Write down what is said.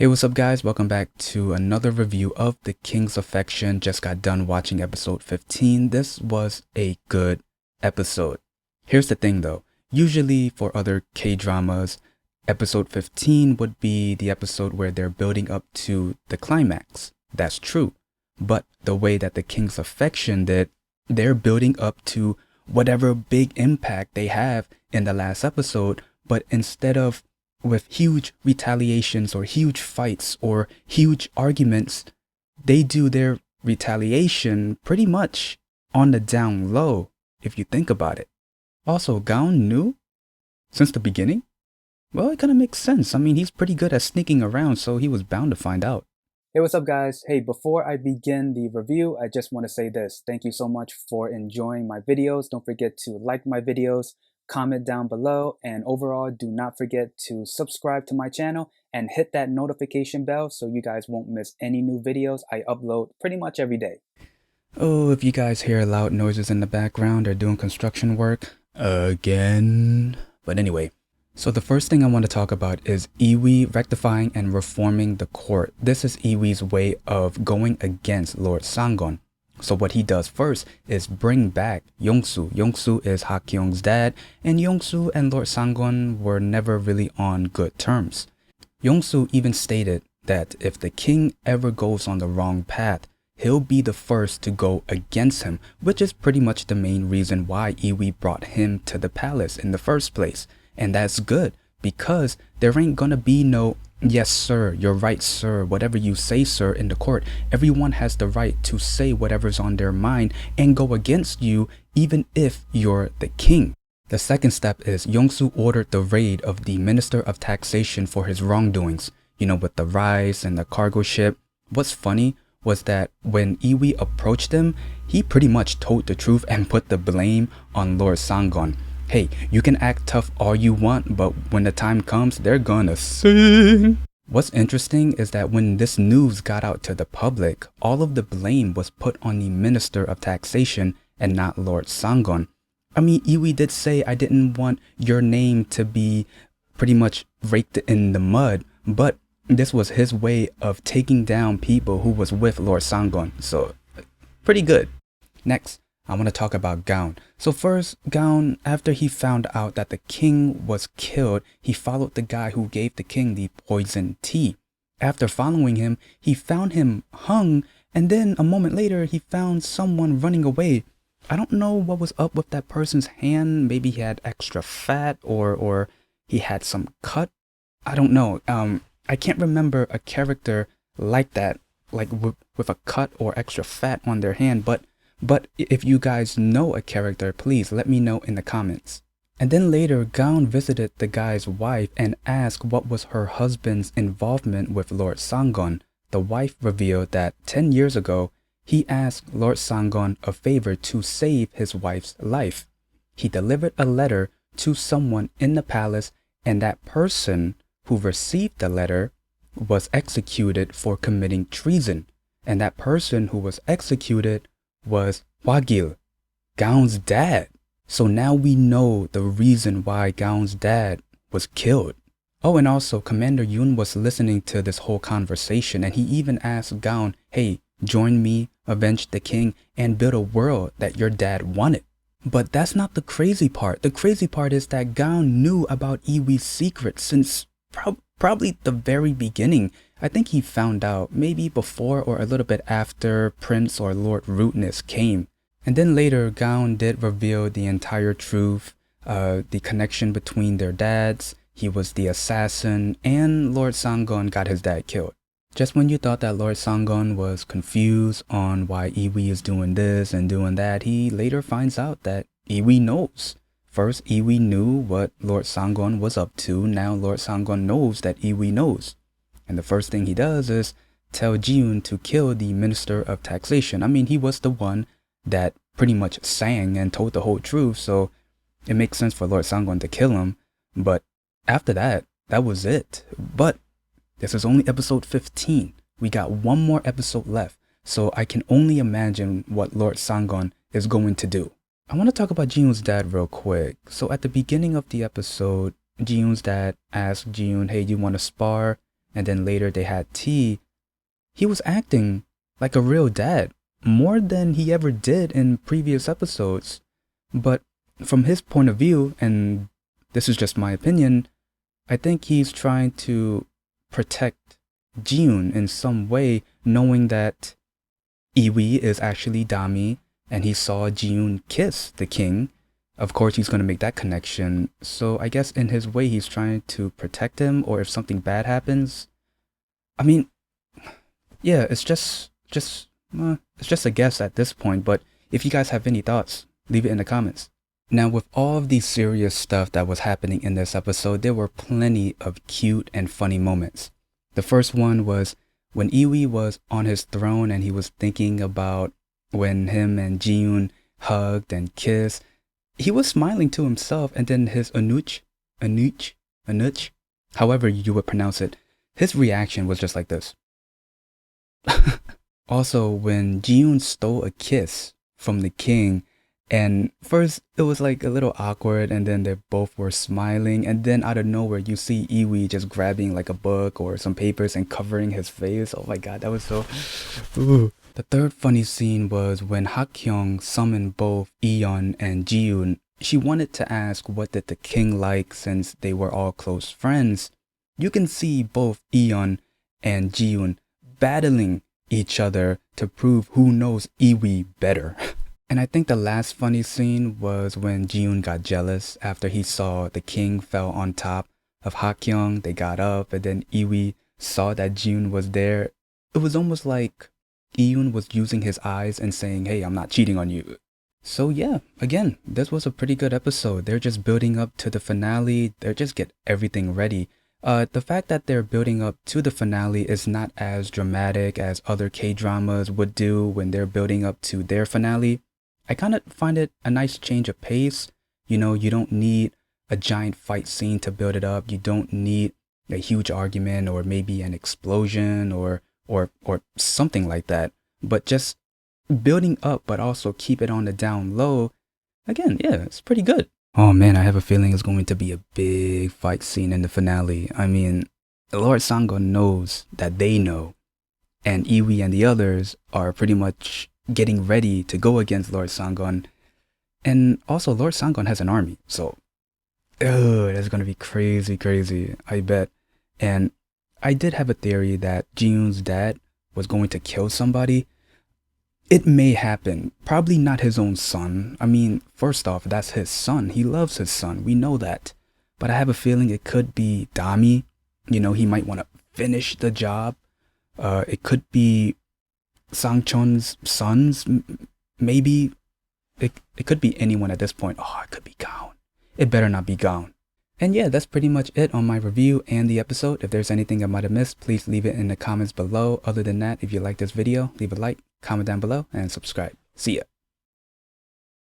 Hey, what's up guys? Welcome back to another review of The King's Affection. Just got done watching episode 15. This was a good episode. Here's the thing though. Usually for other K-dramas, episode 15 would be the episode where they're building up to the climax. That's true. But the way that The King's Affection did, they're building up to whatever big impact they have in the last episode, but instead of with huge retaliations or huge fights or huge arguments, they do their retaliation pretty much on the down low, if you think about it. Also, GaOn knew since the beginning? Well, it kind of makes sense. I mean, he's pretty good at sneaking around, so he was bound to find out. Hey, what's up guys? Hey, before I begin the review, I just want to say this. Thank you so much for enjoying my videos. Don't forget to like my videos, comment down below, and overall do not forget to subscribe to my channel and hit that notification bell so you guys won't miss any new videos I upload pretty much every day. Oh, if you guys hear loud noises in the background, they're doing construction work again. But anyway, so the first thing I want to talk about is Iwi rectifying and reforming the court. This is Iwi's way of going against Lord SangHeon. So what he does first is bring back Yongsu. Yongsu is Ha-kyung's dad, and Yongsu and Lord SangHeon were never really on good terms. Yongsu even stated that if the king ever goes on the wrong path, he'll be the first to go against him, which is pretty much the main reason why Iwi brought him to the palace in the first place. And that's good, because there ain't gonna be no "yes sir, you're right sir, whatever you say sir" in the court. Everyone has the right to say whatever's on their mind and go against you even if you're the king. The second step is Yongsu ordered the raid of the Minister of Taxation for his wrongdoings, you know, with the rice and the cargo ship. What's funny was that when Iwi approached him, he pretty much told the truth and put the blame on Lord SangHeon. Hey, you can act tough all you want, but when the time comes, they're gonna sing. What's interesting is that when this news got out to the public, all of the blame was put on the Minister of Taxation and not Lord SangHeon. I mean, Iwi did say, "I didn't want your name to be pretty much raked in the mud," but this was his way of taking down people who was with Lord SangHeon, so pretty good. Next, I want to talk about GaOn. So first, GaOn, after he found out that the king was killed, he followed the guy who gave the king the poison tea. After following him, he found him hung, and then a moment later, he found someone running away. I don't know what was up with that person's hand. Maybe he had extra fat or he had some cut. I don't know. I can't remember a character like that, like with a cut or extra fat on their hand, but if you guys know a character, please let me know in the comments. And then later, GaOn visited the guy's wife and asked what was her husband's involvement with Lord SangHeon. The wife revealed that 10 years ago, he asked Lord SangHeon a favor to save his wife's life. He delivered a letter to someone in the palace, and that person who received the letter was executed for committing treason. And that person who was executed was Hwagil, GaOn's dad. So now we know the reason why GaOn's dad was killed. Oh, and also Commander Yoon was listening to this whole conversation, and he even asked GaOn, "Hey, join me, avenge the king, and build a world that your dad wanted." But that's not the crazy part. The crazy part is that GaOn knew about Iwi's secret since probably the very beginning. I think he found out maybe before or a little bit after Prince or Lord Rootness came. And then later, GaOn did reveal the entire truth, the connection between their dads. He was the assassin, and Lord SangHeon got his dad killed. Just when you thought that Lord SangHeon was confused on why Iwi is doing this and doing that, he later finds out that Iwi knows. First, Iwi knew what Lord SangHeon was up to. Now Lord SangHeon knows that Iwi knows. And the first thing he does is tell JiWoon to kill the Minister of Taxation. I mean, he was the one that pretty much sang and told the whole truth, so it makes sense for Lord SangHeon to kill him. But after that, that was it. But this is only episode 15. We got one more episode left, so I can only imagine what Lord SangHeon is going to do. I want to talk about JiWoon's dad real quick. So at the beginning of the episode, JiWoon's dad asked JiWoon, "Hey, you want to spar?" and then later they had tea, he was acting like a real dad, more than he ever did in previous episodes. But from his point of view, and this is just my opinion, I think he's trying to protect JiWoon in some way, knowing that Iwi is actually Dami, and he saw JiWoon kiss the king. Of course, he's going to make that connection. So I guess in his way, he's trying to protect him, or if something bad happens. I mean, yeah, it's just a guess at this point, but if you guys have any thoughts, leave it in the comments. Now, with all of the serious stuff that was happening in this episode, there were plenty of cute and funny moments. The first one was when Iwi was on his throne and he was thinking about when him and JiWoon hugged and kissed. He was smiling to himself, and then his Anuch, however you would pronounce it, his reaction was just like this. Also, when JiWoon stole a kiss from the king, and first it was like a little awkward, and then they both were smiling, and then out of nowhere you see Iwi just grabbing like a book or some papers and covering his face. Oh my god, that was so... Ooh. The third funny scene was when HakHyeong summoned both Eon and JiWoon. She wanted to ask what did the king like since they were all close friends. You can see both Eon and JiWoon battling each other to prove who knows Iwi better. And I think the last funny scene was when JiWoon got jealous after he saw the king fell on top of HakHyeong. They got up, and then Iwi saw that JiWoon was there. It was almost like Eun was using his eyes and saying, hey, I'm not cheating on you. So yeah, again, this was a pretty good episode. They're just building up to the finale. They're just get everything ready. The fact that they're building up to the finale is not as dramatic as other K-dramas would do when they're building up to their finale. I kind of find it a nice change of pace. You know, you don't need a giant fight scene to build it up. You don't need a huge argument or maybe an explosion or something like that. But just building up, but also keep it on the down low. Again, yeah, it's pretty good. Oh man, I have a feeling it's going to be a big fight scene in the finale. I mean, Lord SangHeon knows that they know, and Iwi and the others are pretty much getting ready to go against Lord SangHeon. And also, Lord SangHeon has an army, so that's gonna be crazy, I bet. And I did have a theory that JiWoon's dad was going to kill somebody. It may happen. Probably not his own son. I mean, first off, that's his son. He loves his son. We know that. But I have a feeling it could be Dami. You know, he might want to finish the job. It could be Sang-chon's sons. Maybe. It could be anyone at this point. Oh, it could be GaOn. It better not be GaOn. And yeah, that's pretty much it on my review and the episode. If there's anything I might have missed, please leave it in the comments below. Other than that, if you like this video, leave a like, comment down below, and subscribe. See ya.